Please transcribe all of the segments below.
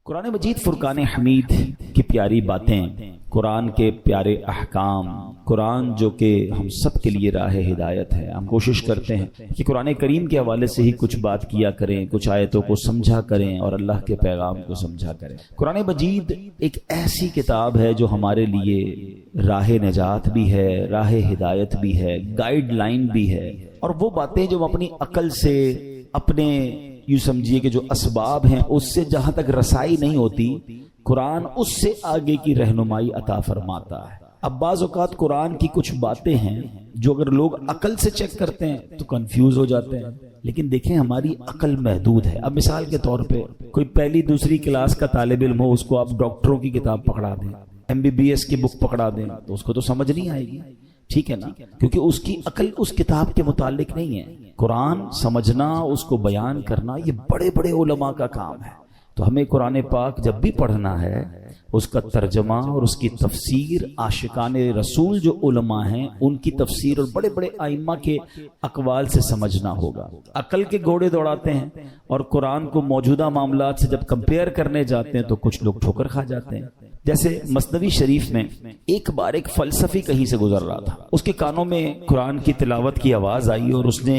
قرآن مجید فرقان حمید کی پیاری باتیں، قرآن کے پیارے احکام، قرآن جو کہ ہم سب کے لیے راہ ہدایت ہے۔ ہم کوشش کرتے ہیں کہ قرآن کریم کے حوالے سے ہی کچھ بات کیا کریں، کچھ آیتوں کو سمجھا کریں اور اللہ کے پیغام کو سمجھا کریں۔ قرآن مجید ایک ایسی کتاب ہے جو ہمارے لیے راہ نجات بھی ہے، راہ ہدایت بھی ہے، گائیڈ لائن بھی ہے، اور وہ باتیں جو ہم اپنی عقل سے، اپنے یوں سمجھیے کہ جو اسباب ہیں اس سے جہاں تک رسائی نہیں ہوتی، قرآن اس سے آگے کی رہنمائی عطا فرماتا ہے۔ اب بعض اوقات قرآن کی کچھ باتیں ہیں جو اگر لوگ عقل سے چیک کرتے ہیں تو کنفیوز ہو جاتے ہیں، لیکن دیکھیں ہماری عقل محدود ہے۔ اب مثال کے طور پہ کوئی پہلی دوسری کلاس کا طالب علم ہو، اس کو آپ ڈاکٹروں کی کتاب پکڑا دیں، MBBS کی بک پکڑا دیں تو اس کو تو سمجھ نہیں آئے گی، ٹھیک ہے نا، کیونکہ اس کی عقل اس کتاب کے متعلق نہیں ہے۔ قرآن سمجھنا، اس کو بیان کرنا، یہ بڑے بڑے علماء کا کام ہے۔ تو ہمیں قرآن پاک جب بھی پڑھنا ہے، اس کا ترجمہ اور اس کی تفسیر عاشقان رسول جو علماء ہیں ان کی تفسیر اور بڑے بڑے ائمہ کے اقوال سے سمجھنا ہوگا۔ عقل کے گھوڑے دوڑاتے ہیں اور قرآن کو موجودہ معاملات سے جب کمپیئر کرنے جاتے ہیں تو کچھ لوگ ٹھوکر کھا جاتے ہیں۔ جیسے مثنوی شریف میں ایک بار ایک فلسفی کہیں سے گزر رہا تھا، اس کے کانوں میں قرآن کی تلاوت کی آواز آئی اور اس نے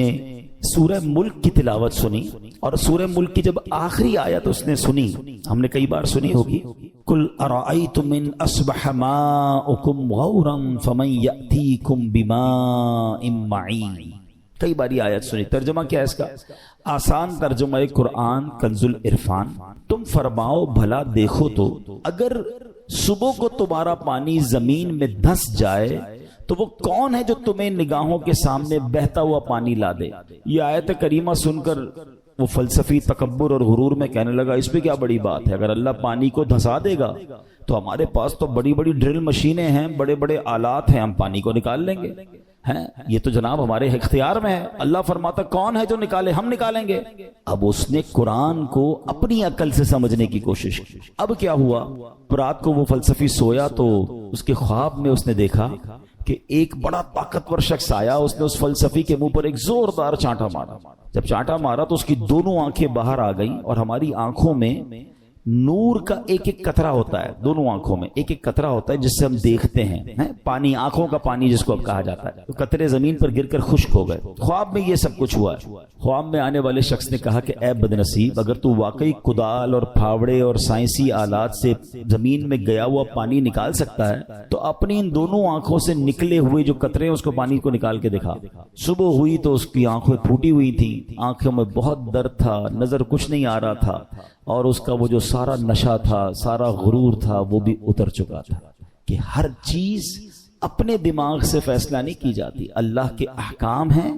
سورہ ملک کی تلاوت سنی، اور سورہ ملک کی جب آخری آیت اس نے سنی، ہم نے کئی بار سنی ہوگی، قُلْ أَرَأَيْتُمْ إِنْ أَصْبَحَ مَاؤُكُمْ غَوْرًا فَمَنْ يَأْتِيكُمْ بِمَاءٍ مَّعِينٍ، کئی باری آیت سنی۔ ترجمہ کیا ہے اس کا؟ آسان ترجمہ قرآن کنز العرفان، تم فرماؤ بھلا دیکھو تو اگر صبح کو تمہارا پانی زمین میں دھس جائے تو وہ کون ہے جو تمہیں نگاہوں کے سامنے بہتا ہوا پانی لا دے۔ یہ آیت کریمہ سن کر وہ فلسفی تکبر اور غرور میں کہنے لگا اس پہ کیا بڑی بات ہے، اگر اللہ پانی کو دھسا دے گا تو ہمارے پاس تو بڑی بڑی ڈرل مشینیں ہیں، بڑے بڑے آلات ہیں، ہم پانی کو نکال لیں گے، ہیں یہ تو جناب ہمارے اختیار میں ہے۔ اللہ فرماتا کون ہے جو نکالے، ہم نکالیں گے۔ اب اس نے قرآن کو اپنی عقل سے سمجھنے کی کوشش کی۔ اب کیا ہوا، رات کو وہ فلسفی سویا تو اس کے خواب میں اس نے دیکھا کہ ایک بڑا طاقتور شخص آیا، اس نے اس فلسفی کے منہ پر ایک زوردار چانٹا مارا۔ جب چانٹا مارا تو اس کی دونوں آنکھیں باہر آ گئیں، اور ہماری آنکھوں میں نور کا ایک ایک قطرہ ہوتا ہے، دونوں آنکھوں میں ایک ایک قطرہ ہوتا ہے جس سے ہم دیکھتے ہیں، پانی، آنکھوں کا پانی جس کو اب کہا جاتا ہے۔ تو قطرے زمین پر گر کر خشک ہو گئے۔ خواب میں یہ سب کچھ ہوا ہے۔ خواب میں آنے والے شخص نے کہا کہ اے بدنصیب، اگر تو واقعی کدال اور پھاوڑے اور سائنسی آلات سے زمین میں گیا ہوا پانی نکال سکتا ہے تو اپنی ان دونوں آنکھوں سے نکلے ہوئے جو قطرے ہیں اس کو پانی کو نکال کے دکھا۔ صبح ہوئی تو اس کی آنکھیں پھوٹی ہوئی تھیں، آنکھوں میں بہت درد تھا، نظر کچھ نہیں آ رہا تھا، اور اس کا وہ جو سارا نشہ تھا، سارا غرور تھا، وہ بھی اتر چکا تھا۔ کہ ہر چیز اپنے دماغ سے فیصلہ نہیں کی جاتی، اللہ کے احکام ہیں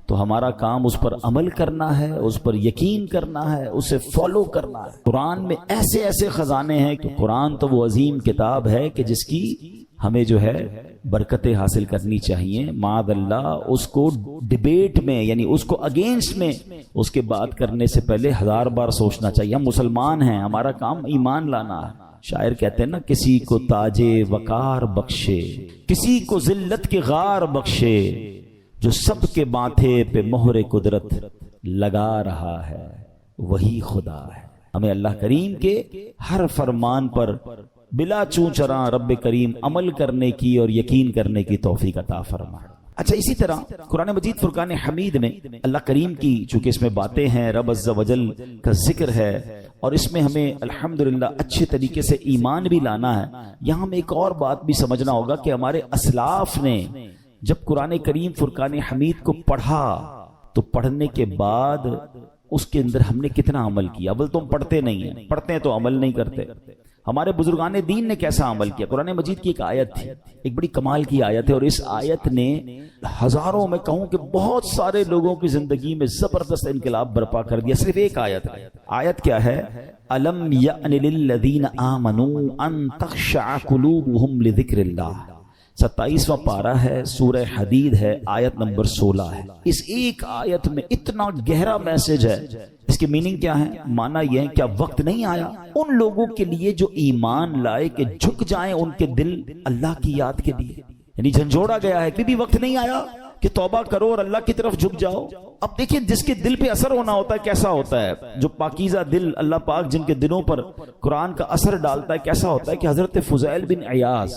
تو ہمارا کام اس پر عمل کرنا ہے، اس پر یقین کرنا ہے، اسے فالو کرنا ہے۔ قرآن میں ایسے ایسے خزانے ہیں کہ قرآن تو وہ عظیم کتاب ہے کہ جس کی ہمیں جو ہے برکتیں حاصل کرنی چاہیے۔ معاذ اللہ اس کو ڈیبیٹ میں، یعنی اس کو اگینسٹ میں اس کے بات کرنے سے پہلے 1000 بار سوچنا چاہیے۔ ہم مسلمان ہیں، ہمارا کام ایمان لانا ہے۔ شاعر کہتے ہیں نا، کسی کو تاج وقار بخشے، کسی کو ذلت کے غار بخشے، جو سب کے ماتھے پہ مہر قدرت لگا رہا ہے وہی خدا ہے۔ ہمیں اللہ کریم کے ہر فرمان پر بلا چوں چراں رب کریم عمل کرنے کی اور یقین کرنے کی توفیق عطا فرمائے۔ اچھا، اسی طرح قرآن مجید فرقان حمید میں اللہ کریم کی، چونکہ اس میں باتیں ہیں، رب عز و جل کا ذکر ہے، اور اس میں ہمیں الحمدللہ اچھے طریقے سے ایمان بھی لانا ہے۔ یہاں ہمیں ایک اور بات بھی سمجھنا ہوگا کہ ہمارے اسلاف نے جب قرآن کریم فرقان حمید کو پڑھا تو پڑھنے کے بعد اس کے اندر ہم نے کتنا عمل کیا۔ اول تو ہم پڑھتے نہیں ہیں، پڑھتے ہیں تو عمل نہیں کرتے۔ ہمارے بزرگان دین نے کیسا عمل کیا۔ قرآن مجید کی ایک آیت تھی، ایک بڑی کمال کی آیت ہے، اور اس آیت نے ہزاروں، میں کہوں کہ بہت سارے لوگوں کی زندگی میں زبردست انقلاب برپا کر دیا۔ صرف ایک آیت ہے۔ آیت کیا ہے؟ أَلَمْ يَأْنِ لِلَّذِينَ آمَنُوا أَن تَخْشَعَ قُلُوبُهُمْ لِذِكْرِ اللَّهِ، 27واں پارہ ہے، سورہ حدید ہے، آیت نمبر 16 ہے۔ اس ایک آیت میں اتنا گہرا میسج ہے۔ اس کے میننگ کیا ہے؟ معنی یہ ہے، کیا وقت نہیں آیا ان لوگوں کے لیے جو ایمان لائے کہ جھک جائیں ان کے دل اللہ کی یاد کے لیے؟ یعنی جھنجھوڑا گیا ہے کہ بھی وقت نہیں آیا کہ توبہ کرو اور اللہ کی طرف جھک جاؤ. اب دیکھیں جس کے دل پہ اثر ہونا ہوتا ہے کیسا ہوتا ہے, جو پاکیزہ دل اللہ پاک جن کے دلوں پر قرآن کا اثر ڈالتا ہے کیسا ہوتا ہے, کہ حضرت فضیل بن عیاض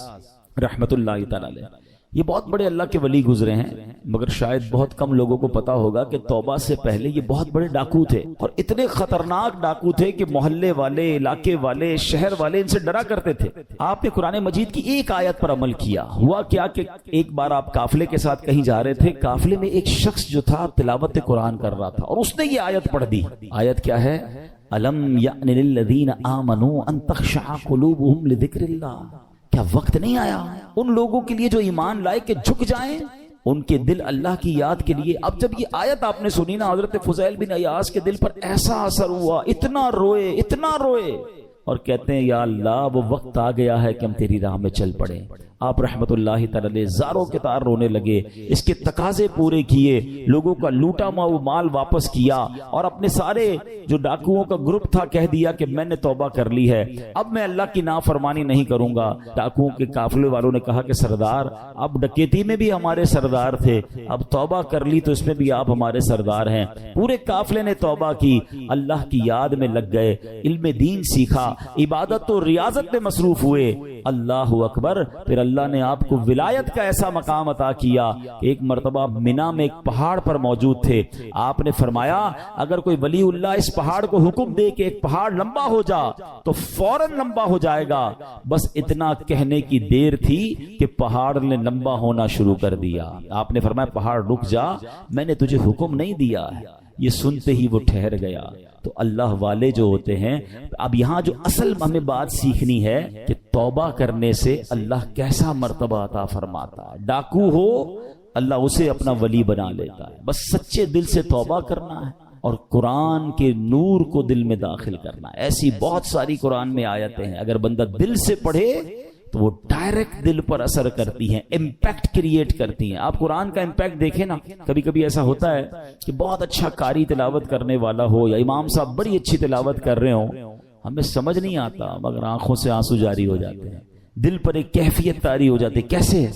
رحمت اللہ تعالی علیہ, یہ بہت بڑے اللہ کے ولی گزرے ہیں, مگر شاید بہت کم لوگوں کو پتا ہوگا کہ توبہ سے پہلے یہ بہت بڑے ڈاکو تھے, اور اتنے خطرناک ڈاکو تھے کہ محلے والے, علاقے والے, شہر والے ان سے ڈرا کرتے تھے. آپ نے قرآن مجید کی ایک آیت پر عمل کیا. ہوا کیا کہ ایک بار آپ قافلے کے ساتھ کہیں جا رہے تھے, قافلے میں ایک شخص جو تھا تلاوت قرآن کر رہا تھا, اور اس نے یہ آیت پڑھ دی. آیت کیا ہے؟ الم یأن للذین آمنوا ان تخشع قلوبہم لذکر اللہ. کیا وقت نہیں آیا ان لوگوں کے لیے جو ایمان لائے کہ جھک جائیں ان کے دل اللہ کی یاد کے لیے؟ اب جب یہ آیت آپ نے سنی نا, حضرت فضیل بن عیاض کے دل پر ایسا اثر ہوا, اتنا روئے اور کہتے ہیں یا اللہ وہ وقت آ گیا ہے کہ ہم تیری راہ میں چل پڑے. آپ رحمت اللہ تعالی زاروں کے تار رونے لگے, اس کے تقاضے پورے کیے, لوگوں کا لوٹا ہوا مال واپس کیا, اور اپنے سارے جو ڈاکوؤں کا گروپ تھا کہہ دیا کہ میں نے توبہ کر لی ہے, اب میں اللہ کی نافرمانی نہیں کروں گا. ڈاکوؤں کے قافلے والوں نے کہا کہ سردار اب ڈکیتی میں بھی ہمارے سردار تھے, اب توبہ کر لی تو اس میں بھی آپ ہمارے سردار ہیں. پورے قافلے نے توبہ کی, اللہ کی یاد میں لگ گئے, علم دین سیکھا, عبادت و ریاضت میں مصروف ہوئے. اللہ اکبر. پھر اللہ نے آپ کو ولایت کا ایسا مقام عطا کیا. ایک مرتبہ مینا میں ایک پہاڑ پر موجود تھے, آپ نے فرمایا اگر کوئی ولی اللہ اس پہاڑ کو حکم دے کہ ایک پہاڑ لمبا ہو جا تو فوراً لمبا ہو جائے گا. بس اتنا کہنے کی دیر تھی کہ پہاڑ نے لمبا ہونا شروع کر دیا. آپ نے فرمایا پہاڑ رک جا, میں نے تجھے حکم نہیں دیا ہے. یہ سنتے ہی وہ ٹھہر گیا. تو اللہ والے جو ہوتے ہیں, اب یہاں جو اصل ہمیں بات سیکھنی ہے کہ توبہ کرنے سے اللہ کیسا مرتبہ عطا فرماتا ہے. ڈاکو ہو اللہ اسے اپنا ولی بنا لیتا ہے, بس سچے دل سے توبہ کرنا ہے اور قرآن کے نور کو دل میں داخل کرنا ہے. ایسی بہت ساری قرآن میں آیتیں ہیں, اگر بندہ دل سے پڑھے تو وہ ڈائریکٹ دل پر اثر کرتی ہیں, امپیکٹ کریٹ کرتی ہیں. آپ قرآن کا امپیکٹ دیکھیں نا, کبھی کبھی ایسا ہوتا ہے کہ بہت اچھا قاری تلاوت کرنے والا ہو یا امام صاحب بڑی اچھی تلاوت کر رہے ہوں, ہمیں سمجھ نہیں آتا مگر آنکھوں سے آنسو جاری ہو جاتے ہیں, دل پر ایک کیفیت طاری ہو جاتی ہے. کیسے؟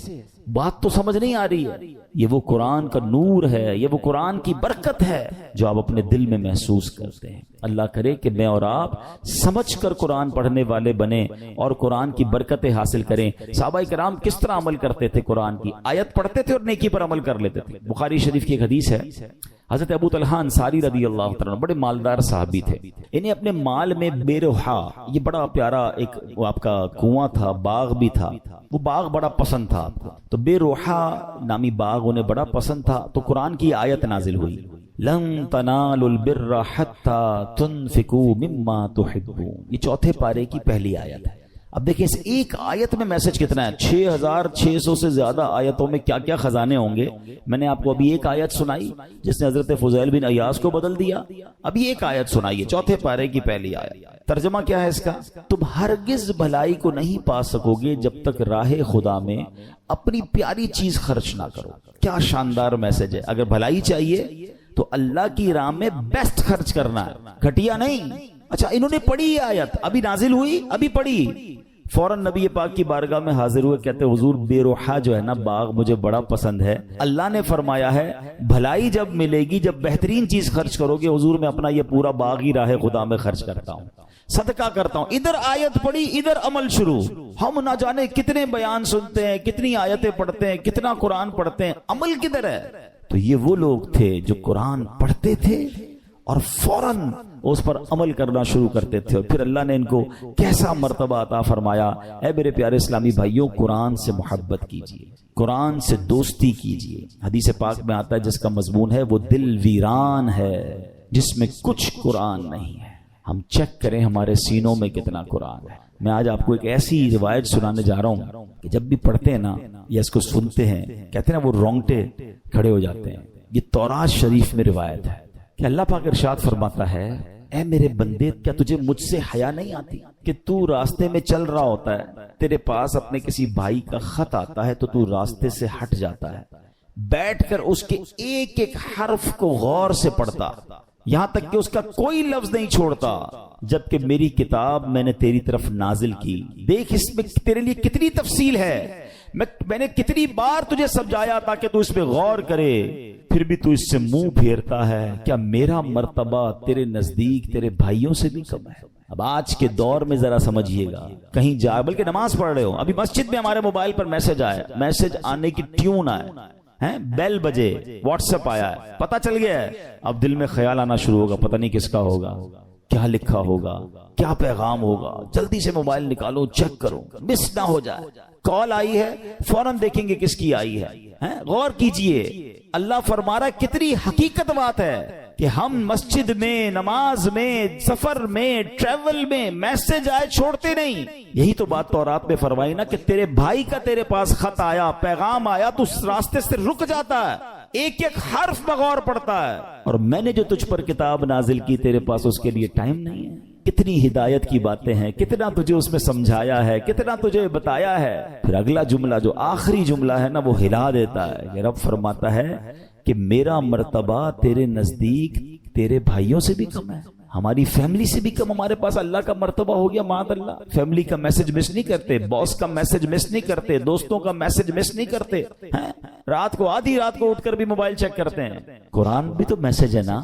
بات تو سمجھ نہیں آ رہی ہے. یہ وہ قرآن کا نور ہے, یہ وہ قرآن کی برکت ہے جو آپ اپنے دل میں محسوس کرتے ہیں. اللہ کرے کہ میں اور آپ سمجھ کر قرآن پڑھنے والے بنیں اور قرآن کی برکتیں حاصل کریں. صحابہ کرام کس طرح عمل کرتے تھے؟ قرآن کی آیت پڑھتے تھے اور نیکی پر عمل کر لیتے تھے. بخاری شریف کی ایک حدیث ہے, حضرت ابو طلحہ انصاری رضی اللہ تعالیٰ بڑے مالدار صحابی تھے. انہیں اپنے مال میں بے روحا, یہ بڑا پیارا ایک آپ کا کنواں تھا, باغ بھی تھا, وہ باغ بڑا پسند تھا آپ کو. تو بے روحا نامی باغ انہیں بڑا پسند تھا. تو قرآن کی آیت نازل ہوئی, لن تنالوا البر حتى تنفقوا مما تحبون. یہ چوتھے پارے کی پہلی آیت ہے. اب دیکھیں اس ایک آیت میں میسج کتنا ہے, 6600 سے زیادہ آیتوں میں کیا کیا خزانے ہوں گے. میں نے آپ کو ابھی ایک آیت سنائی جس نے حضرت فضیل بن عیاض کو بدل دیا. ابھی ایک آیت سنائیے, چوتھے پارے کی پہلی آیت. ترجمہ کیا ہے اس کا؟ تم ہرگز بھلائی کو نہیں پا سکو گے جب تک راہ خدا میں اپنی پیاری چیز خرچ نہ کرو. کیا شاندار میسج ہے. اگر بھلائی چاہیے تو اللہ کی راہ میں بیسٹ خرچ کرنا ہے, گھٹیا نہیں. اچھا انہوں نے پڑھی یہ آیت, ابھی نازل ہوئی, ابھی پڑھی, فوراً نبی پاک کی بارگاہ میں حاضر ہوئے, کہتے حضور بے روحا جو ہے نا باغ مجھے بڑا پسند ہے. اللہ نے فرمایا ہے بھلائی جب ملے گی جب بہترین چیز خرچ کرو گے. حضور میں اپنا یہ پورا باغ ہی راہ خدا میں خرچ کرتا ہوں, صدقہ کرتا ہوں. ادھر آیت پڑھی, ادھر عمل شروع. ہم نہ جانے کتنے بیان سنتے ہیں, کتنی آیتیں پڑھتے ہیں, کتنا قرآن پڑھتے ہیں, عمل کدھر ہے؟ تو یہ وہ لوگ تھے جو قرآن پڑھتے تھے اور فوراً اس پر عمل کرنا شروع کرتے تھے. اور پھر اللہ نے ان کو کیسا مرتبہ عطا فرمایا. اے میرے پیارے اسلامی بھائیوں, قرآن سے محبت کیجیے, قرآن سے دوستی کیجیے. حدیث پاک میں آتا ہے جس کا مضمون ہے وہ دل ویران ہے جس میں کچھ قرآن نہیں ہے. ہم چیک کریں ہمارے سینوں میں کتنا قرآن ہے. میں آج آپ کو ایک ایسی روایت سنانے جا رہا ہوں کہ جب بھی پڑھتے ہیں نا یا اس کو سنتے ہیں, کہتے ہیں نا وہ رونگٹے کھڑے ہو جاتے ہیں. یہ تورات شریف میں روایت ہے کہ اللہ پاک ارشاد فرماتا ہے, اے میرے بندے کیا تجھے مجھ سے حیا نہیں آتی کہ تو راستے میں چل رہا ہوتا ہے, تیرے پاس اپنے کسی بھائی کا خط آتا ہے تو تو راستے سے ہٹ جاتا ہے, بیٹھ کر اس کے ایک ایک حرف کو غور سے پڑھتا, یہاں تک کہ اس کا کوئی لفظ نہیں چھوڑتا, جبکہ میری کتاب میں نے تیری طرف نازل کی. دیکھ اس میں تیرے لیے کتنی تفصیل ہے. میں نے کتنی بار تجھے سمجھایا تاکہ تو اس پہ غور کرے، پھر بھی تو اس سے منہ پھیرتا ہے۔ کیا میرا مرتبہ تیرے نزدیک تیرے بھائیوں سے بھی کم ہے؟ اب آج کے دور میں ذرا سمجھیے گا، کہیں جائے بلکہ نماز پڑھ رہے ہو، ابھی مسجد میں ہمارے موبائل پر میسج آیا، میسج آنے کی ٹیون آئے، بیل بجے، واٹس ایپ آیا ہے، پتہ چل گیا ہے، اب دل میں خیال آنا شروع ہوگا، پتہ نہیں کس کا ہوگا، کیا لکھا ہوگا، کیا پیغام ہوگا، جلدی سے موبائل نکالو، چیک کرو، مس نہ ہو جائے۔ کال آئی ہے، فوراً دیکھیں گے کس کی آئی ہے، غور کیجئے۔ اللہ فرما رہا ہے کتنی حقیقت بات ہے کہ ہم مسجد میں، نماز میں، سفر میں، ٹریول میں میسج آئے چھوڑتے نہیں۔ یہی تو بات تورات میں فرمائی نا کہ تیرے بھائی کا تیرے پاس خط آیا، پیغام آیا، تو اس راستے سے رک جاتا ہے، ایک ایک حرف بغور پڑتا ہے، اور میں نے جو تجھ پر کتاب نازل کی تیرے پاس اس کے لیے ٹائم نہیں ہے۔ کتنی ہدایت کی باتیں ہیں، کتنا تجھے اس میں سمجھایا ہے، کتنا تجھے بتایا ہے۔ پھر اگلا جملہ جو آخری جملہ ہے نا، وہ ہلا دیتا ہے۔ یہ رب فرماتا ہے کہ میرا مرتبہ تیرے نزدیک تیرے بھائیوں سے بھی کم ہے، ہماری فیملی سے بھی کم۔ ہمارے پاس اللہ کا مرتبہ ہو گیا، معاذ اللہ، فیملی کا میسج مس نہیں کرتے، باس کا میسج مس نہیں کرتے، دوستوں کا میسج مس نہیں کرتے، رات کو آدھی رات کو اٹھ کر بھی موبائل چیک کرتے ہیں۔ قرآن بھی تو میسج ہے نا،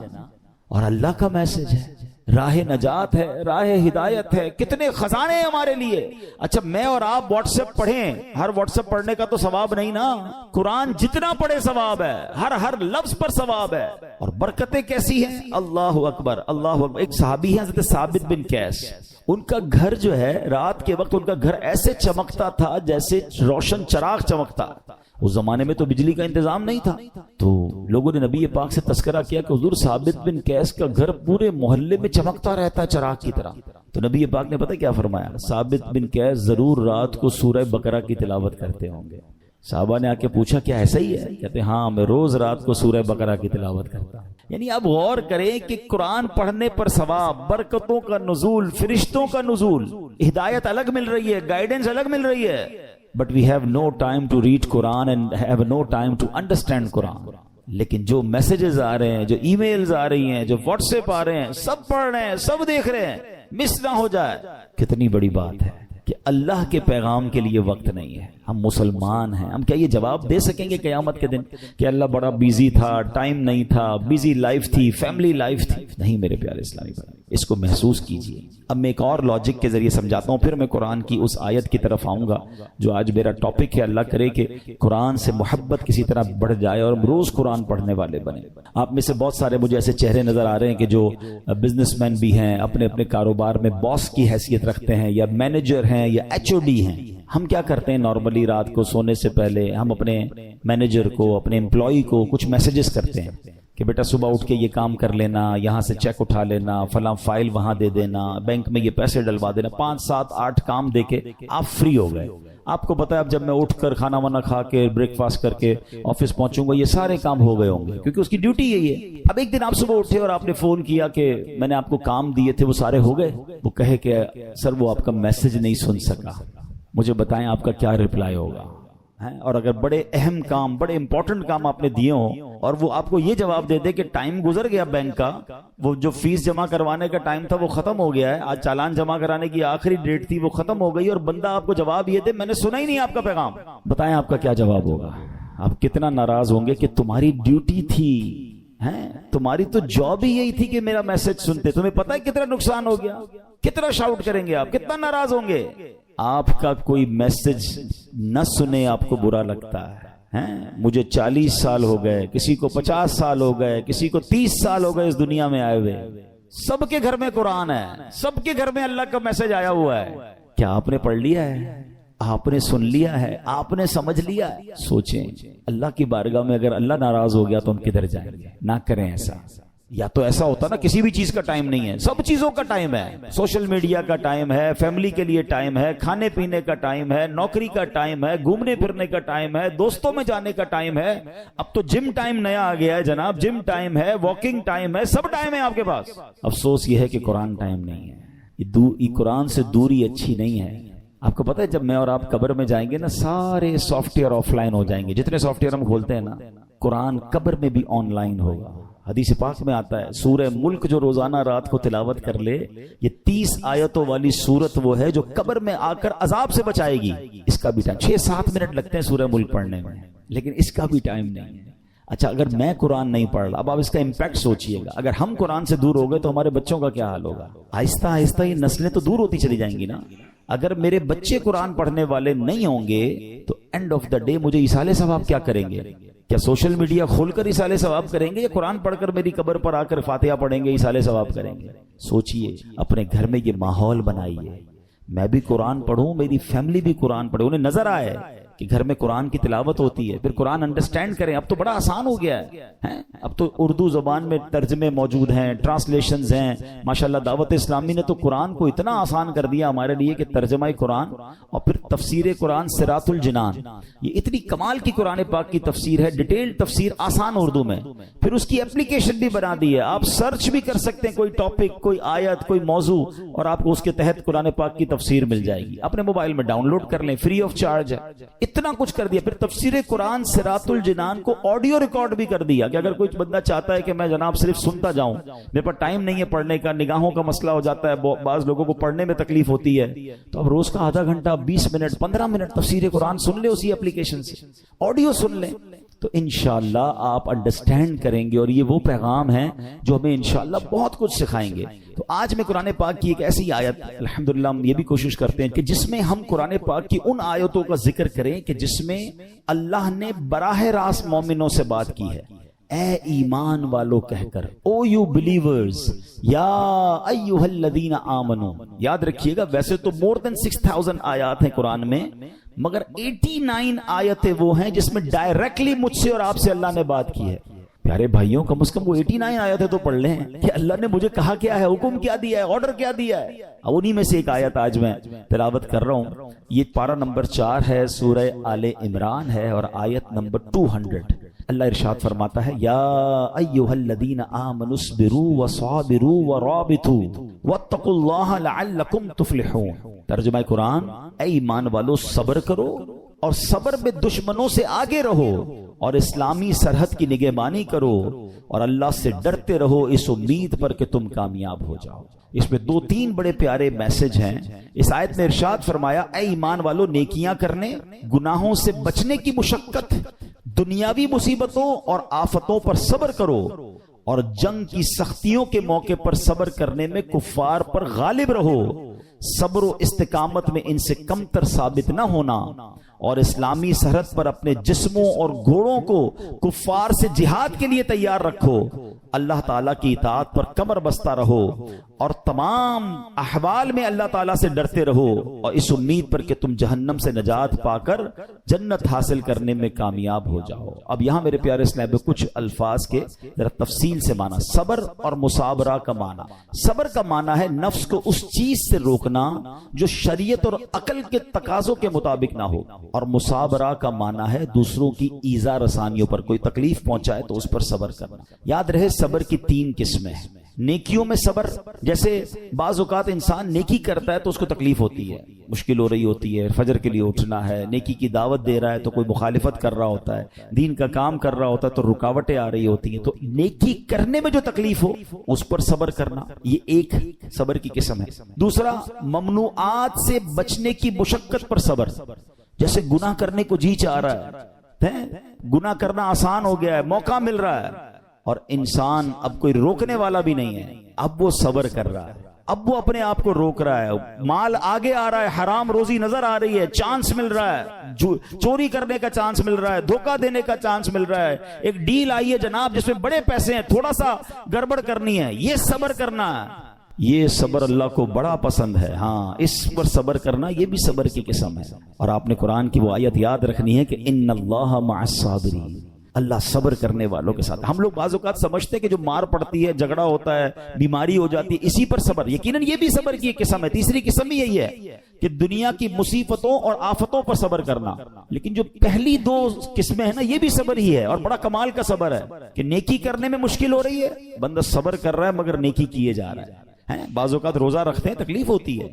اور اللہ کا میسج ہے، راہ نجات ہے، راہ ہدایت ہے، کتنے خزانے ہیں ہمارے لیے۔ اچھا میں اور آپ واٹس ایپ پڑھیں، ہر واٹس ایپ پڑھنے کا تو ثواب نہیں نا، قرآن جتنا پڑھے ثواب ہے، ہر لفظ پر ثواب ہے، اور برکتیں کیسی ہیں، اللہ اکبر اللہ اکبر۔ ایک صحابی ہیں حضرت ثابت بن قیس، ان کا گھر جو ہے رات کے وقت ان کا گھر ایسے چمکتا تھا جیسے روشن چراغ چمکتا۔ اس زمانے میں تو بجلی کا انتظام نہیں تھا، تو لوگوں نے نبی پاک سے تذکرہ کیا کہ حضور ثابت بن قیس کا گھر پورے محلے میں چمکتا رہتا ہے چراغ کی طرح۔ تو نبی پاک نے پتہ کیا فرمایا، ثابت بن قیس ضرور رات کو سورہ بقرہ کی تلاوت کرتے ہوں گے۔ صحابہ نے آ کے پوچھا کیا ایسا ہی ہے؟ کہتے ہاں میں روز رات کو سورہ بقرہ کی تلاوت کرتا ہوں۔ یعنی اب غور کریں کہ قرآن پڑھنے پر ثواب، برکتوں کا نزول، فرشتوں کا نزول، ہدایت الگ مل رہی ہے، گائیڈنس الگ مل رہی ہے، but we have no time to read Quran and have no time to understand Quran۔ لیکن جو میسیجز آ رہے ہیں، جو ای میلز آ رہی ہیں، جو واٹس ایپ آ رہے ہیں، سب پڑھ رہے ہیں، سب دیکھ رہے ہیں، مس نہ ہو جائے۔ کتنی بڑی بات ہے کہ اللہ کے پیغام کے لیے وقت نہیں ہے۔ ہم مسلمان ہیں، ہم کیا یہ جواب دے سکیں گے قیامت کے دن کہ اللہ بڑا بیزی تھا، ٹائم نہیں تھا، بیزی لائف تھی، فیملی لائف تھی؟ نہیں میرے پیارے اسلامی بھائی، اس کو محسوس کیجئے۔ اب میں ایک اور لاجک کے ذریعے سمجھاتا ہوں، پھر میں قرآن کی اس آیت کی طرف آؤں گا جو آج میرا ٹاپک ہے۔ اللہ کرے کہ قرآن سے محبت کسی طرح بڑھ جائے اور ہم روز قرآن پڑھنے والے بنے۔ آپ میں سے بہت سارے مجھے ایسے چہرے نظر آ رہے ہیں کہ جو بزنس مین بھی ہیں، اپنے اپنے کاروبار میں باس کی حیثیت رکھتے ہیں، یا مینیجر ہیں، یا HOD ہیں۔ ہم کیا کرتے ہیں نارملی رات کو سونے سے پہلے ہم اپنے مینیجر کو، اپنے امپلائی کو کچھ میسیجز کرتے ہیں کہ بیٹا صبح اٹھ کے یہ کام کر لینا، یہاں سے چیک اٹھا لینا، فلاں فائل وہاں دے دینا، بینک میں یہ پیسے ڈلوا دینا، 5 7 8 کام دے کے آپ فری ہو گئے۔ آپ کو پتا ہے اب جب میں اٹھ کر کھانا وانا کھا کے بریک فاسٹ کر کے آفس پہنچوں گا، یہ سارے کام ہو گئے ہوں گے، کیونکہ اس کی ڈیوٹی یہی ہے۔ اب ایک دن آپ صبح اٹھے اور آپ نے فون کیا کہ میں نے آپ کو کام دیے تھے، وہ سارے ہو گئے؟ وہ کہے کہ سر وہ آپ کا میسج نہیں سن سکا، مجھے بتائیں آپ کا کیا رپلائی ہوگا؟ اور اگر بڑے اہم کام، بڑے امپورٹنٹ کام آپ نے دیے ہوں اور وہ آپ کو یہ جواب دے دے کہ ٹائم گزر گیا بینک کا، وہ جو فیس جمع کروانے کا ٹائم تھا وہ ختم ہو گیا ہے، آج چالان جمع کرانے کی آخری ڈیٹ تھی وہ ختم ہو گئی، اور بندہ آپ کو جواب یہ دے میں نے سنا ہی نہیں آپ کا پیغام، بتائیں آپ کا کیا جواب ہوگا؟ آپ کتنا ناراض ہوں گے کہ تمہاری ڈیوٹی تھی، تمہاری تو جاب ہی یہی تھی کہ میرا میسج سنتے۔ تمہیں پتہ ہے کتنا نقصان ہو گیا، کتنا شاؤٹ کریں گے آپ، کتنا ناراض ہوں گے۔ آپ کا کوئی میسج نہ سنے آپ کو برا لگتا ہے۔ مجھے 40 سال ہو گئے، کسی کو 50 سال ہو گئے، کسی کو 30 سال ہو گئے اس دنیا میں آئے ہوئے، سب کے گھر میں قرآن ہے، سب کے گھر میں اللہ کا میسج آیا ہوا ہے۔ کیا آپ نے پڑھ لیا ہے؟ آپ نے سن لیا ہے؟ آپ نے سمجھ لیا ہے؟ سوچیں اللہ کی بارگاہ میں اگر اللہ ناراض ہو گیا تو ہم کدھر جائیں گے؟ نہ کریں ایسا۔ یا تو ایسا ہوتا نا کسی بھی چیز کا ٹائم نہیں ہے، سب چیزوں کا ٹائم ہے، سوشل میڈیا کا ٹائم ہے، فیملی کے لیے ٹائم ہے، کھانے پینے کا ٹائم ہے، نوکری کا ٹائم ہے، گھومنے پھرنے کا ٹائم ہے، دوستوں میں جانے کا ٹائم ہے، اب تو جم ٹائم نیا آ گیا ہے جناب، جم ٹائم ہے، واکنگ ٹائم ہے، سب ٹائم ہے آپ کے پاس۔ افسوس یہ ہے کہ قرآن ٹائم نہیں ہے۔ یہ قرآن سے دوری اچھی نہیں ہے۔ آپ کو پتہ ہے جب میں اور آپ قبر میں جائیں گے نا، سارے سافٹ ویئر آف لائن ہو جائیں گے، جتنے سافٹ ویئر ہم کھولتے ہیں نا، قرآن قبر میں بھی آن لائن ہوگا۔ حدیث پاک میں آتا ہے سورہ ملک جو روزانہ رات کو تلاوت کر لے یہ 30 آیتوں والی سورت وہ ہے جو قبر میں آ کر عذاب سے بچائے گی. اس کا بھی ٹائم 6-7 منٹ لگتے ہیں سورہ ملک پڑھنے میں، لیکن اس کا بھی ٹائم نہیں ہے. اچھا اگر میں قرآن نہیں پڑھ رہا، اب آپ اس کا امپیکٹ سوچئے گا، اگر ہم قرآن سے دور ہو گئے تو ہمارے بچوں کا کیا حال ہوگا؟ آہستہ آہستہ یہ نسلیں تو دور ہوتی چلی جائیں گی نا. اگر میرے بچے قرآن پڑھنے والے نہیں ہوں گے تو اینڈ آف دا ڈے مجھے ایصال ثواب کیا کریں گے؟ کیا سوشل میڈیا کھول کر ایصال ثواب کریں گے یا قرآن پڑھ کر میری قبر پر آ کر فاتحہ پڑھیں گے ایصال ثواب کریں گے؟ سوچئے، اپنے گھر میں یہ ماحول بنائیے، میں بھی قرآن پڑھوں، میری فیملی بھی قرآن پڑھے، انہیں نظر آئے کہ گھر میں قرآن کی تلاوت ہوتی ہے، پھر قرآن انڈرسٹینڈ کریں. اب تو بڑا آسان ہو گیا ہے، اب تو اردو زبان میں ترجمے موجود ہیں، ٹرانسلیشنز ہیں ماشاءاللہ. دعوت اسلامی نے تو قرآن کو اتنا آسان کر دیا ہمارے لیے کہ ترجمہ قرآن اور پھر تفسیر قرآن صراط الجنان، یہ اتنی کمال کی قرآن پاک کی تفسیر ہے، ڈیٹیل تفسیر آسان اردو میں، پھر اس کی اپلیکیشن بھی بنا دی ہے. آپ سرچ بھی کر سکتے ہیں کوئی ٹاپک، کوئی آیت، کوئی موضوع، اور آپ کو اس کے تحت قرآن پاک کی تفسیر مل جائے گی. اپنے موبائل میں ڈاؤن لوڈ کر لیں، فری آف چارج ہے. اتنا کچھ کر دیا. پھر تفسیر قرآن صراط الجنان کو آڈیو ریکارڈ بھی کر دیا کہ اگر کوئی بندہ چاہتا ہے کہ میں جناب صرف سنتا جاؤں، میرے پاس ٹائم نہیں ہے پڑھنے کا، نگاہوں کا مسئلہ ہو جاتا ہے، بعض لوگوں کو پڑھنے میں تکلیف ہوتی ہے، تو اب روز کا آدھا گھنٹہ 20 منٹ 15 منٹ تفسیر قرآن سن لے اسی اپلیکیشن سے، آڈیو سن لیں، تو انشاءاللہ آپ انڈرسٹینڈ کریں گے. اور یہ وہ پیغام ہے جو ہمیں انشاءاللہ بہت کچھ سکھائیں گے. تو آج میں قرآن پاک کی ایک ایسی آیت، الحمدللہ ہم یہ بھی کوشش کرتے ہیں کہ جس میں ہم قرآن پاک کی ان آیتوں کا ذکر کریں کہ جس میں اللہ نے براہ راست مومنوں سے بات کی ہے. اے ایمان والو کہہ کر، او یو بلیورز، یا ایھا الذین آمنو. یاد رکھیے گا ویسے تو more than 6000 آیات ہیں قرآن میں، مگر 89 آیتیں وہ ہیں جس میں ڈائریکٹلی مجھ سے اور آپ سے اللہ نے بات کی ہے. پیارے بھائیوں کم از کم وہ 89 آیتیں تو پڑھ لیں کہ اللہ نے مجھے کہا کیا ہے، حکم کیا دیا ہے، آرڈر کیا دیا ہے. اب انہی میں سے ایک آیت آج میں تلاوت کر رہا ہوں. یہ پارہ نمبر 4 ہے، سورہ آل عمران ہے اور آیت نمبر 200. اللہ ارشاد فرماتا ہے، یا ایھا الذین آمنوا اصبروا وصابروا ورابطوا واتقوا اللہ لعلکم تفلحون. ترجمہ قرآن، اے ایمان والو صبر کرو اور صبر میں دشمنوں سے آگے رہو اور اسلامی سرحد کی نگہبانی کرو اور اللہ سے ڈرتے رہو اس امید پر کہ تم کامیاب ہو جاؤ. اس میں 2-3 بڑے پیارے میسج ہیں. اس آیت میں ارشاد فرمایا، اے ایمان والو نیکیاں کرنے، گناہوں سے بچنے کی مشقت، دنیاوی مصیبتوں اور آفتوں پر صبر کرو اور جنگ کی سختیوں کے موقع پر صبر کرنے میں کفار پر غالب رہو. صبر و استقامت میں ان سے کمتر ثابت نہ ہونا اور اسلامی سرحد پر اپنے جسموں اور گھوڑوں کو کفار سے جہاد کے لیے تیار رکھو. اللہ تعالیٰ کی اطاعت پر کمر بستہ رہو اور تمام احوال میں اللہ تعالیٰ سے ڈرتے رہو اور اس امید پر کہ تم جہنم سے نجات پا کر جنت حاصل کرنے میں کامیاب ہو جاؤ. اب یہاں میرے پیارے اسلام میں کچھ الفاظ کے ذرا تفصیل سے معنی. صبر اور مصابرہ کا معنی، صبر کا معنی ہے نفس کو اس چیز سے روکنا جو شریعت اور عقل کے تقاضوں کے مطابق نہ ہو، اور مصابرہ کا معنی ہے دوسروں کی ایذا رسانیوں پر، کوئی تکلیف پہنچائے تو اس پر صبر کرنا. یاد رہے صبر کی 3 قسمیں ہیں. نیکیوں میں صبر، جیسے بعض اوقات انسان نیکی کرتا ہے تو اس کو تکلیف ہوتی ہے، مشکل ہو رہی ہوتی ہے، فجر کے لیے اٹھنا ہے، نیکی کی دعوت دے رہا ہے تو کوئی مخالفت کر رہا ہوتا ہے، دین کا کام کر رہا ہوتا ہے تو رکاوٹیں آ رہی ہوتی ہیں. تو نیکی کرنے میں جو تکلیف ہو اس پر صبر کرنا، یہ ایک صبر کی قسم ہے. دوسرا ممنوعات سے بچنے کی مشقت پر صبر، جیسے گناہ کرنے کو جی چاہ رہا ہے، گناہ کرنا آسان ہو گیا ہے، موقع مل رہا ہے اور انسان اب کوئی روکنے والا بھی نہیں ہے، اب وہ صبر کر رہا ہے، اب وہ اپنے آپ کو روک رہا ہے. مال آگے آ رہا ہے، حرام روزی نظر آ رہی ہے، چانس مل رہا ہے، چوری کرنے کا چانس مل رہا ہے، دھوکہ دینے کا چانس مل رہا ہے، ایک ڈیل آئی ہے جناب جس میں بڑے پیسے ہیں، تھوڑا سا گڑبڑ کرنی ہے، یہ صبر کرنا ہے. یہ صبر اللہ کو بڑا پسند ہے. ہاں، اس پر صبر کرنا یہ بھی صبر کی قسم ہے. اور آپ نے قرآن کی وہ آیت یاد رکھنی ہے کہ ان اللہ مع الصابرین، اللہ صبر کرنے والوں کے ساتھ. ہم لوگ بعض اوقات سمجھتے ہیں کہ جو مار پڑتی ہے، جھگڑا ہوتا ہے، بیماری ہو جاتی ہے، اسی پر صبر. یقیناً یہ بھی صبر کی ایک قسم ہے. تیسری قسم بھی یہی ہے کہ دنیا کی مصیبتوں اور آفتوں پر صبر کرنا. لیکن جو پہلی 2 قسمیں ہیں نا، یہ بھی صبر ہی ہے اور بڑا کمال کا صبر ہے کہ نیکی کرنے میں مشکل ہو رہی ہے، بندہ صبر کر رہا ہے مگر نیکی کیے جا رہا ہے. ہیں بعض اوقات روزہ رکھتے ہیں تکلیف ہوتی ہے,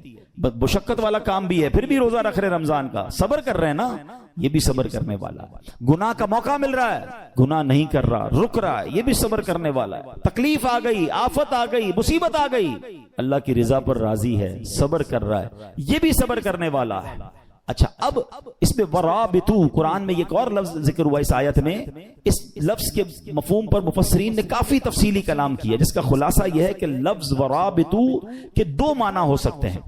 مشقت والا کام بھی ہے, پھر بھی روزہ رکھ رہے رمضان کا, صبر کر رہے ہیں نا, یہ بھی صبر کرنے والا ہے. گناہ کا موقع مل رہا ہے, گناہ نہیں کر رہا, رک رہا ہے, یہ بھی صبر کرنے والا ہے. تکلیف آ گئی, آفت آ گئی, مصیبت آ گئی, اللہ کی رضا پر راضی ہے, صبر کر رہا ہے, یہ بھی صبر کرنے والا ہے. اچھا, اب اس میں ورابطو, قرآن میں ایک اور لفظ ذکر ہوا اس آیت میں. اس لفظ کے مفہوم پر مفسرین نے کافی تفصیلی کلام کیا, جس کا خلاصہ یہ ہے کہ لفظ ورابطو کے دو معنی ہو سکتے ہیں.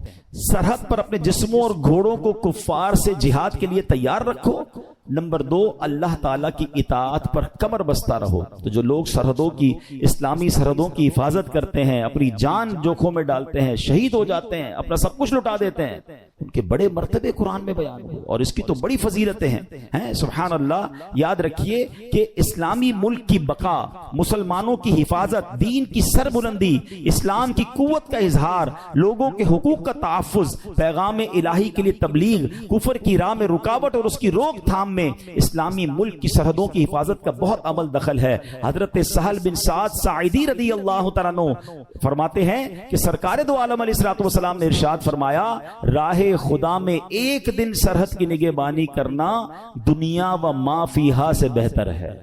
سرحد پر اپنے جسموں اور گھوڑوں کو کفار سے جہاد کے لیے تیار رکھو. نمبر 2, اللہ تعالیٰ کی اطاعت پر کمر بستہ رہو. تو جو لوگ سرحدوں کی, اسلامی سرحدوں کی حفاظت کرتے ہیں, اپنی جان جوکھوں میں ڈالتے ہیں, شہید ہو جاتے ہیں, اپنا سب کچھ لٹا دیتے ہیں, ان کے بڑے مرتبے قرآن میں بیان ہوئے, اور اس کی تو بڑی فضیلتیں ہیں. سبحان اللہ. یاد رکھیے کہ اسلامی ملک کی بقا, مسلمانوں کی حفاظت, دین کی سربلندی, اسلام کی قوت کا اظہار, لوگوں کے حقوق کا تحفظ, پیغام الہی کے لیے تبلیغ, کفر کی راہ میں رکاوٹ اور اس کی روک تھام میں اسلامی ملک کی سرحدوں کی حفاظت کا بہت عمل دخل ہے. حضرت سہل بن سعد ساعدی رضی اللہ تعالیٰ عنہ فرماتے ہیں کہ سرکار دو عالم علیہ الصلوۃ والسلام نے ارشاد فرمایا, راہ خدا میں ایک دن سرحد کی نگہبانی کرنا دنیا و ما فیہا سے بہتر ہے.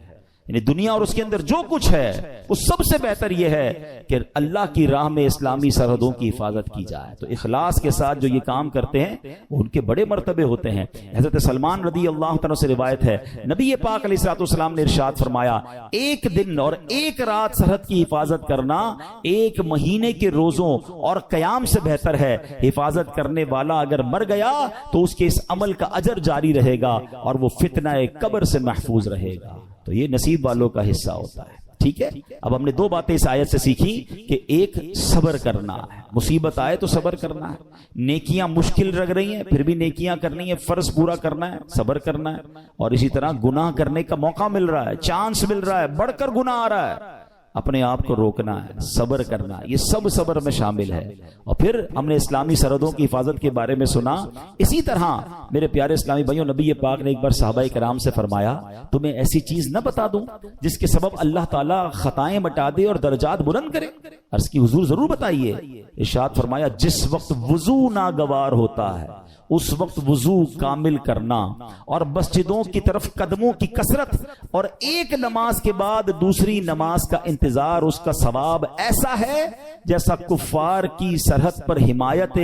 یعنی دنیا اور اس کے اندر جو کچھ ہے اس سب سے بہتر یہ ہے کہ اللہ کی راہ میں اسلامی سرحدوں کی حفاظت کی جائے. تو اخلاص کے ساتھ جو یہ کام کرتے ہیں ان کے بڑے مرتبے ہوتے ہیں. حضرت سلمان رضی اللہ تعالیٰ سے روایت ہے, نبی پاک علیہ الصلوۃ والسلام نے ارشاد فرمایا, ایک دن اور ایک رات سرحد کی حفاظت کرنا ایک مہینے کے روزوں اور قیام سے بہتر ہے. حفاظت کرنے والا اگر مر گیا تو اس کے اس عمل کا اجر جاری رہے گا اور وہ فتنہ قبر سے محفوظ رہے گا. تو یہ نصیب والوں کا حصہ ہوتا ہے. ٹھیک ہے, اب ہم نے دو باتیں اس آیت سے سیکھی کہ ایک صبر کرنا ہے, مصیبت آئے تو صبر کرنا ہے, نیکیاں مشکل لگ رہی ہیں پھر بھی نیکیاں کرنی ہے, فرض پورا کرنا ہے, صبر کرنا ہے. اور اسی طرح گناہ کرنے کا موقع مل رہا ہے, چانس مل رہا ہے, بڑھ کر گناہ آ رہا ہے, اپنے آپ کو روکنا ہے, صبر کرنا ہے. یہ سب صبر میں شامل ہے. اور پھر ہم نے اسلامی سرحدوں کی حفاظت کے بارے میں سنا. اسی طرح میرے پیارے اسلامی بھائیوں, نبی پاک نے ایک بار صحابہ کرام سے فرمایا, تمہیں ایسی چیز نہ بتا دوں جس کے سبب اللہ تعالیٰ خطائیں مٹا دے اور درجات بلند کرے؟ عرض کی حضور ضرور بتائیے. ارشاد فرمایا, جس وقت وضو ناگوار ہوتا ہے اس وقت وضو کامل کرنا, اور مسجدوں کی طرف قدموں کی کثرت, اور ایک نماز کے بعد دوسری نماز کا انتظار, اس کا ثواب ایسا ہے جیسا کفار کی سرحد پر حمایت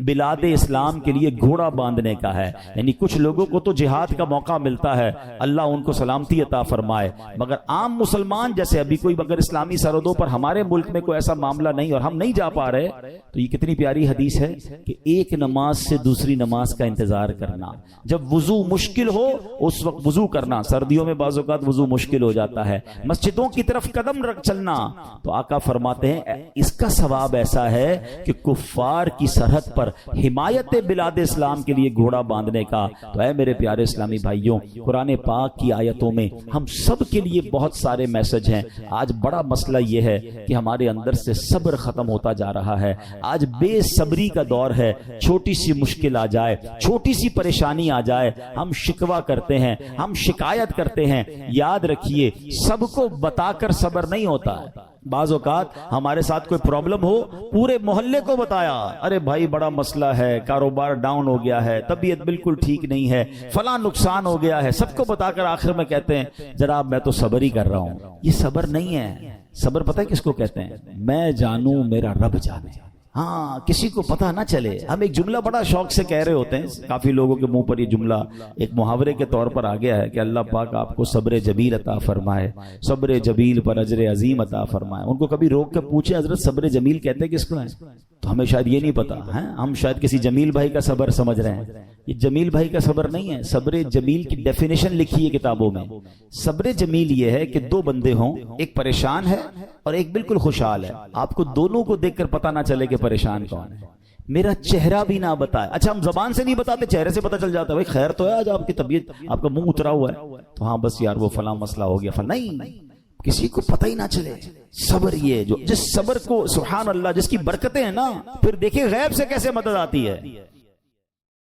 بلاد اسلام کے لیے گھوڑا باندھنے کا ہے. یعنی کچھ لوگوں کو تو جہاد کا موقع ملتا ہے, اللہ ان کو سلامتی عطا فرمائے, مگر عام مسلمان جیسے ابھی کوئی اگر اسلامی سرحدوں پر ہمارے ملک میں کوئی ایسا معاملہ نہیں اور ہم نہیں جا پا رہے, تو یہ کتنی پیاری حدیث ہے کہ ایک نماز سے دوسری نماز کا انتظار کرنا. جب وضو مشکل ہو اس وقت وضو کرنا. سردیوں میں بعض اوقات وضو مشکل ہو جاتا ہے. مسجدوں کی طرف قدم رکھ چلنا, تو آقا فرماتے ہیں اس کا ثواب ایسا ہے کہ کفار کی سرحد پر حمایت بلاد اسلام کے لیے گھوڑا باندھنے کا. تو اے میرے پیارے اسلامی بھائیوں, قرآن پاک کی آیتوں میں ہم سب کے لیے بہت سارے میسج ہیں. آج بڑا مسئلہ یہ ہے کہ ہمارے اندر سے صبر ختم ہوتا جا رہا ہے. آج بے صبری کا دور ہے. چھوٹی سی مشکل آ جائے, چھوٹی سی پریشانی آ جائے, ہم شکوہ کرتے ہیں, ہم شکایت کرتے ہیں. یاد رکھیے, سب کو بتا کر صبر نہیں ہوتا ہے. بعض اوقات ہمارے ساتھ کوئی پرابلم ہو, پورے محلے کو بتایا, ارے بھائی بڑا مسئلہ ہے, کاروبار ڈاؤن ہو گیا ہے, طبیعت بالکل ٹھیک نہیں ہے, فلاں نقصان ہو گیا ہے, سب کو بتا کر آخر میں کہتے ہیں جناب میں تو صبر ہی کر رہا ہوں. یہ صبر نہیں ہے. صبر پتہ ہے کس کو کہتے ہیں؟ میں جانوں میرا رب جانے. ہاں, کسی کو پتہ نہ چلے. ہم ایک جملہ بڑا شوق سے کہہ رہے ہوتے ہیں, کافی لوگوں کے منہ پر یہ جملہ ایک محاورے کے طور پر آ گیا ہے کہ اللہ پاک آپ کو صبر جمیل عطا فرمائے, صبر جمیل پر اجر عظیم عطا فرمائے. ان کو کبھی روک کے پوچھے حضرت صبر جمیل کہتے کس کو ہیں, تو ہمیں شاید یہ نہیں پتا ہے. ہم شاید کسی جمیل بھائی کا صبر سمجھ رہے ہیں. یہ جمیل بھائی کا صبر نہیں ہے. صبر جمیل کی ڈیفینیشن لکھی ہے کتابوں میں. صبر جمیل یہ ہے کہ دو بندے ہوں, ایک پریشان ہے اور ایک بالکل خوشحال ہے. آپ کو دونوں کو دیکھ کر پتہ نہ چلے کہ پریشان کون ہے, میرا چہرہ بھی نہ بتائے. اچھا ہم زبان سے نہیں بتاتے, چہرے سے پتہ چل جاتا ہے, بھائی خیر تو ہے آج آپ کی طبیعت, آپ کا منہ اترا ہوا ہے, تو ہاں بس یار وہ فلاں مسئلہ ہو گیا. نہیں, کسی کو پتہ ہی نہ چلے. صبر یہ جو جس صبر کو سبحان اللہ جس کی برکتیں ہیں نا, پھر دیکھیں غیب سے کیسے مدد آتی ہے.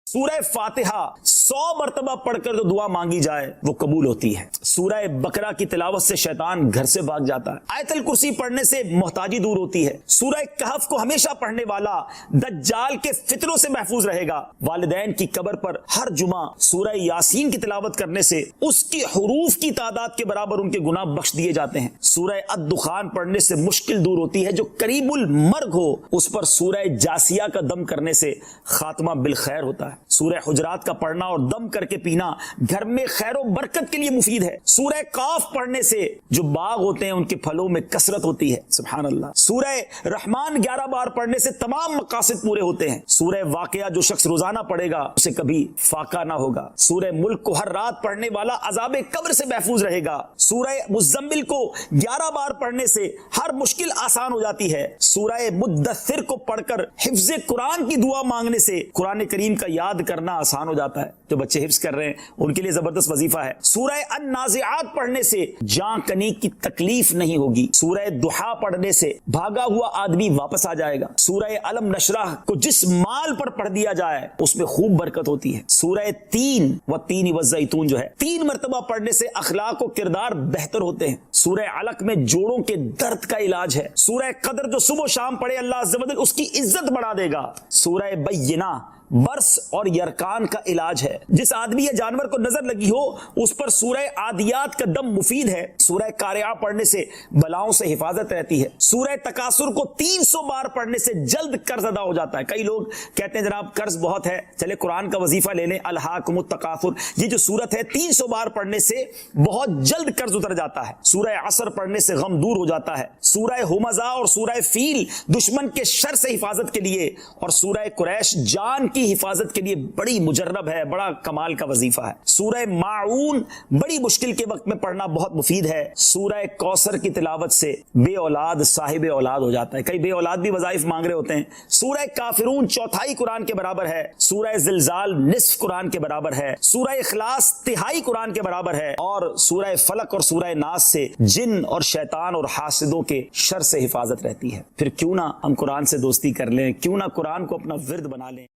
سورہ فاتحہ 100 مرتبہ پڑھ کر جو دعا مانگی جائے وہ قبول ہوتی ہے۔ سورہ بقرہ کی تلاوت سے شیطان گھر سے بھاگ جاتا ہے۔ آیت الکرسی پڑھنے سے محتاجی دور ہوتی ہے۔ سورہ کہف کو ہمیشہ پڑھنے والا دجال کے فتنوں سے محفوظ رہے گا۔ والدین کی قبر پر ہر جمعہ سورہ یاسین کی تلاوت کرنے سے اس کی حروف کی تعداد کے برابر ان کے گناہ بخش دیے جاتے ہیں۔ سورہ الدخان پڑھنے سے مشکل دور ہوتی ہے۔ جو قریب المرگ ہو اس پر سورہ جاسیہ کا دم کرنے سے خاتمہ بالخیر ہوتا ہے۔ سورہ حجرات کا پڑھنا اور دم کر کے پینا گھر میں خیر و برکت کے لیے مفید ہے۔ سورہ قاف پڑھنے سے جو باغ ہوتے ہیں ان کے پھلوں میں کثرت ہوتی ہے۔ سبحان اللہ۔ سورہ رحمان 11 بار پڑھنے سے تمام مقاصد پورے ہوتے ہیں۔ سورہ واقعہ جو شخص روزانہ پڑھے گا اسے کبھی فاقہ نہ ہوگا۔ سورہ ملک کو ہر رات پڑھنے والا عذاب قبر سے محفوظ رہے گا۔ سورہ مزمل کو 11 بار پڑھنے سے ہر مشکل آسان ہو جاتی ہے۔ سورہ مدثر کو پڑھ کر حفظ قرآن کی دعا مانگنے سے قرآن کریم کا یاد کرنا آسان ہو جاتا ہے۔ جو بچے حفظ کر رہے ہیں ان کے لیے زبردست وظیفہ ہے۔ سورہ النازعات پڑھنے سے جاں کنی کی تکلیف نہیں ہوگی۔ سورہ ضحیٰ پڑھنے سے بھاگا ہوا آدمی واپس آ جائے گا۔ سورہ علم نشرح کو جس مال پر پڑھ دیا جائے اس میں خوب برکت ہوتی ہے۔ سورہ تین والتین والزیتون جو ہے 3 مرتبہ پڑھنے سے اخلاق و کردار بہتر ہوتے ہیں۔ سورہ علق میں جوڑوں کے درد کا علاج ہے۔ سورہ قدر جو صبح و شام پڑھے اللہ عز و جل اس کی عزت بڑھا دے گا۔ سورہ بینہ برس اور یرکان کا علاج ہے۔ جس آدمی یا جانور کو نظر لگی ہو اس پر سورہ عادیات کا دم مفید ہے۔ سورہ قارعہ پڑھنے سے بلاؤں سے حفاظت رہتی ہے۔ سورہ تکاثر کو 300 بار پڑھنے سے جلد قرض ادا ہو جاتا ہے۔ کئی لوگ کہتے ہیں جناب قرض بہت ہے، چلے قرآن کا وظیفہ لے لیں، الہاکم التکاثر، یہ جو سورت ہے 300 بار پڑھنے سے بہت جلد قرض اتر جاتا ہے۔ سورہ عصر پڑھنے سے غم دور ہو جاتا ہے۔ سورہ ہمزہ اور سورہ فیل دشمن کے شر سے حفاظت کے لیے، اور سورہ قریش جان کی حفاظت کے لیے بڑی مجرب ہے، بڑا کمال کا وظیفہ ہے۔ سورہ ماعون بڑی مشکل کے وقت میں پڑھنا بہت مفید ہے۔ سورہ کوثر کی تلاوت سے بے اولاد صاحب اولاد ہو جاتا ہے۔ کئی بے اولاد بھی وظائف مانگ رہے ہوتے ہیں۔ سورہ کافرون 1/4 قرآن کے برابر ہے۔ سورہ زلزال نصف قرآن کے برابر ہے۔ سورہ اخلاص 1/3 قرآن کے برابر ہے، اور سورہ فلق اور سورہ ناس سے جن اور شیطان اور حاسدوں کے شر سے حفاظت رہتی ہے۔ پھر کیوں نہ ہم قرآن سے دوستی کر لیں، کیوں نہ قرآن کو اپنا ورد بنا لیں۔